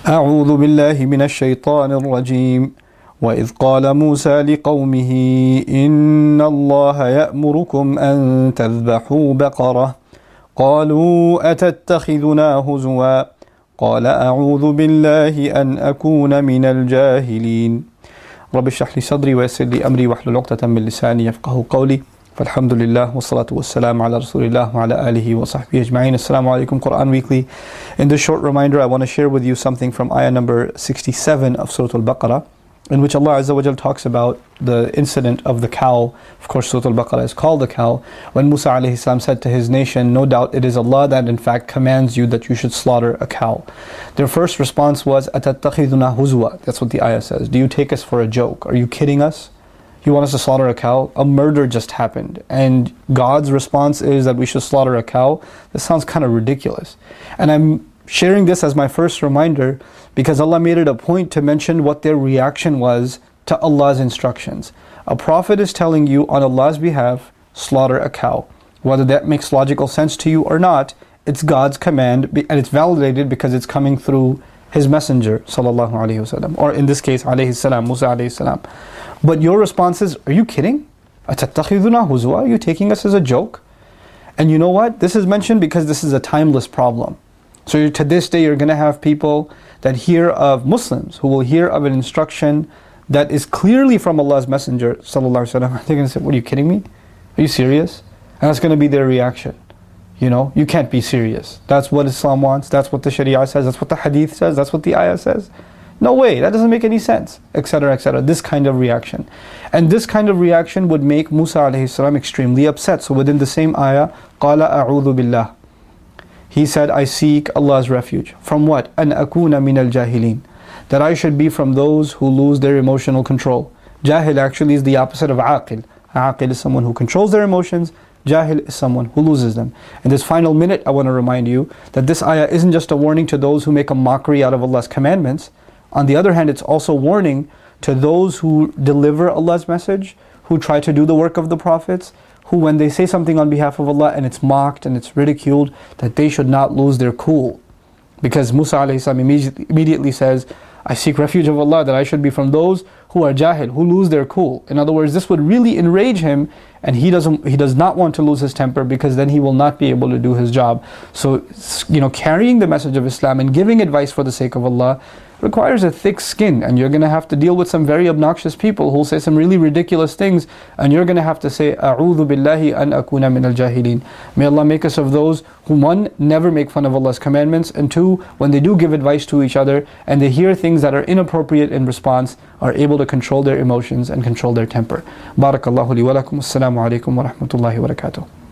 أعوذ بالله من الشيطان الرجيم وإذ قال موسى لقومه إن الله يأمركم أن تذبحوا بقرة قالوا أتتخذنا هزوا قال أعوذ بالله أن أكون من الجاهلين رب اشرح لي صدري ويسر لي أمري واحلل عقدة من لساني يفقهوا قولي فالحمد لله والصلاة والسلام على رسول الله وعلى آله وصحبه أجمعين. Assalamu alaikum, Quran Weekly. In this short reminder, I want to share with you something from ayah number 67 of Surah Al-Baqarah, in which Allah Azza wa Jal talks about the incident of the cow. Of course, Surah Al-Baqarah is called the cow. When Musa alayhi salam said to his nation, no doubt it is Allah that in fact commands you that you should slaughter a cow. Their first response was, أَتَتَّخِذُنَا هُزُوًا. That's what the ayah says. Do you take us for a joke? Are you kidding us? You want us to slaughter a cow? A murder just happened. And God's response is that we should slaughter a cow? This sounds kind of ridiculous. And I'm sharing this as my first reminder because Allah made it a point to mention what their reaction was to Allah's instructions. A prophet is telling you on Allah's behalf, slaughter a cow. Whether that makes logical sense to you or not, it's God's command and it's validated because it's coming through His messenger, sallallahu alayhi wasallam, or in this case, alayhi salam, Musa alayhi salam. But your response is, are you kidding? أَتَتَّخِذُنَا هُزُوًا? Are you taking us as a joke? And you know what? This is mentioned because this is a timeless problem. So to this day, you're going to have people that hear of Muslims who will hear of an instruction that is clearly from Allah's messenger, sallallahu alayhi wasallam. They're going to say, what, are you kidding me? Are you serious? And that's going to be their reaction. You know, you can't be serious. That's what Islam wants. That's what the Sharia says. That's what the Hadith says. That's what the Ayah says. No way, that doesn't make any sense, etc., etc. This kind of reaction. And this kind of reaction would make Musa alayhi salam extremely upset. So within the same ayah, قَالَ أَعُوذُ بِاللَّهِ. He said, I seek Allah's refuge. From what? أَنْ أَكُونَ مِنَ الْجَاهِلِينَ. That I should be from those who lose their emotional control. Jahil actually is the opposite of aqil. Aqil is someone who controls their emotions. Jahil is someone who loses them. In this final minute, I want to remind you that this ayah isn't just a warning to those who make a mockery out of Allah's commandments. On the other hand, it's also warning to those who deliver Allah's message, who try to do the work of the prophets, who when they say something on behalf of Allah and it's mocked and it's ridiculed, that they should not lose their cool. Because Musa alayhi salam immediately says, I seek refuge of Allah that I should be from those who are jahil, who lose their cool. In other words, this would really enrage him, and he does not want to lose his temper, because then he will not be able to do his job. So, carrying the message of Islam and giving advice for the sake of Allah requires a thick skin, and you're going to have to deal with some very obnoxious people who will say some really ridiculous things, and you're going to have to say, A'udhu billahi an akuna min al-jahilin. May Allah make us of those who, one, never make fun of Allah's commandments, and two, when they do give advice to each other and they hear things that are inappropriate in response, are able to control their emotions and control their temper. Barakallahu li wa lakum. Assalamu alaikum wa rahmatullahi wa barakatuh.